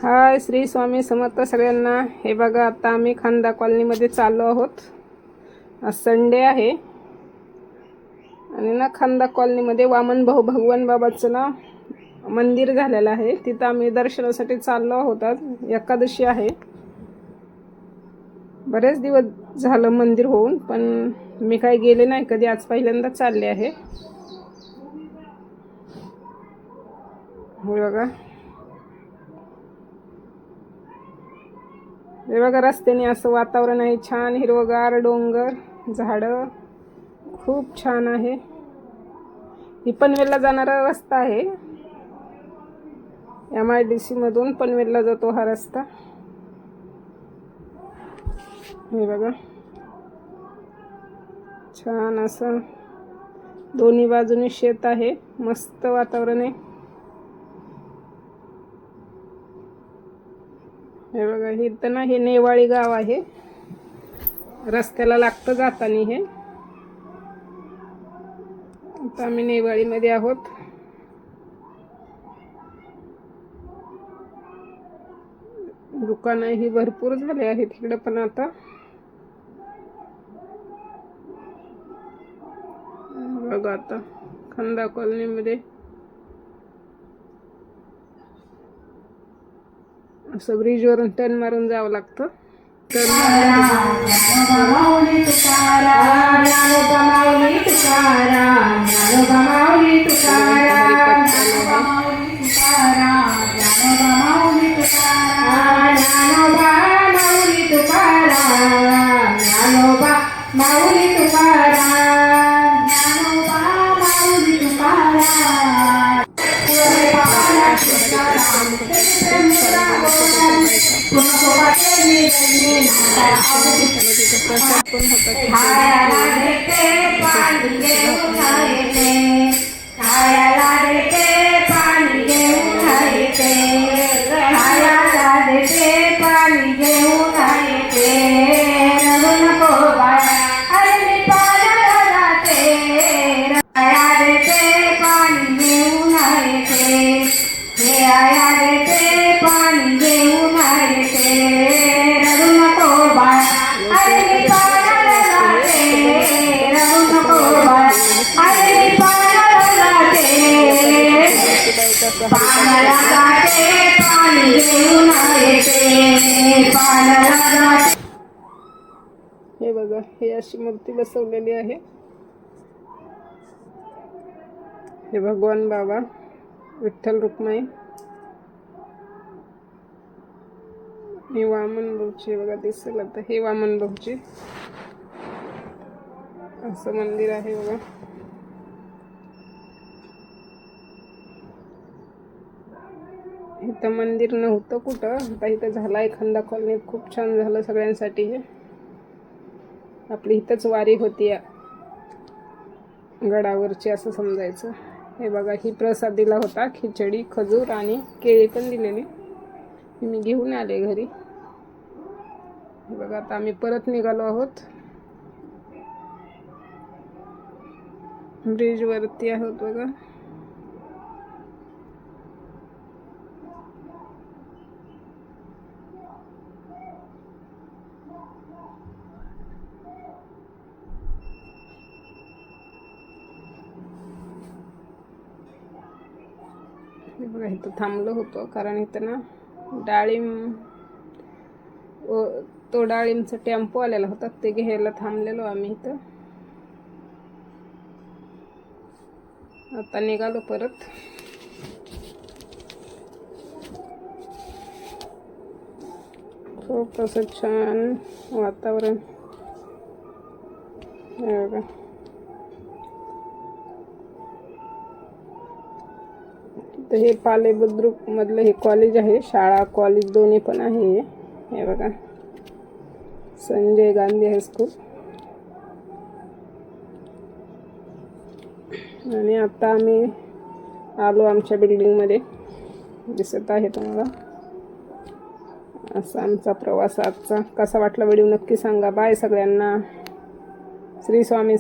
हाय, श्री स्वामी समर्थ सगळ्यांना. हे बघा, आता आम्ही खांदा कॉलनीमध्ये चाललो आहोत. आज संडे आहे आणि ना खांदा कॉलनीमध्ये वामन भाऊ भगवान बाबाचं ना मंदिर झालेलं आहे. तिथं आम्ही दर्शनासाठी चाललो आहोत. आज एकादशी आहे. बरेच दिवस झालं मंदिर होऊन, पण मी काही गेले नाही कधी. आज पहिल्यांदा चालले आहे. हे बघा, हे बघा, रस्त्याने असं वातावरण आहे. छान हिरवगार डोंगर, झाडं खूप छान आहे. ही पनवेलला जाणारा रस्ता आहे. MIDC मधून पनवेलला जातो हा रस्ता. हे बघा, छान असं दोन्ही बाजूनी शेत आहे. मस्त वातावरण आहे. हे बघा, हे तर ना हे नेवाळी गाव आहे. रस्त्याला लागतं जाताना हे. आता आम्ही नेवाळीमध्ये आहोत. दुकानंही भरपूर झाले आहेत तिकडे. पण आता बघा, आता खांदा कॉलनीमध्ये असं ब्रिजवरून टर्न मारून जावं लागतं. प्रसाद पण हे बघा, हे अशी मूर्ती बसवलेली आहे. हे भगवान बाबा, विठ्ठल रुक्माई, हे वामन भाऊचे बघा दिसेल आता. हे वामन भाऊचे असं मंदिर आहे बघा. इथं मंदिर नव्हतं कुठं, आता इथं झालंय. खांदा कॉलनीत खूप छान झालं सगळ्यांसाठी. हे आपली इथंच वारी होती या गडावरची असं समजायचं. हे बघा, ही प्रसाद दिला होता. खिचडी, खजूर आणि केळी पण दिलेली. मी घेऊन आले घरी. हे बघा, आता आम्ही परत निघालो आहोत. ब्रिजवरती आहोत बघा. हे बघा, इथं थांबलो होतो कारण इथं ना डाळिंब, तो डाळिंबचा टेम्पो आलेला होता. ते घ्यायला थांबलेलो आम्ही इथं. आता निघालो परत. खूप असं छान वातावरण. हे बघा, तर हे पाले बुद्रुक मधलं हे कॉलेज आहे. शाळा कॉलेज दोन्ही पण आहे. हे बघा, संजय गांधी हायस्कूल. आणि आता आम्ही आलो आमच्या बिल्डिंगमध्ये. दिसत आहे तुम्हाला. असा आमचा प्रवास आजचा. कसा वाटला व्हिडिओ नक्की सांगा. बाय सगळ्यांना. श्री स्वामी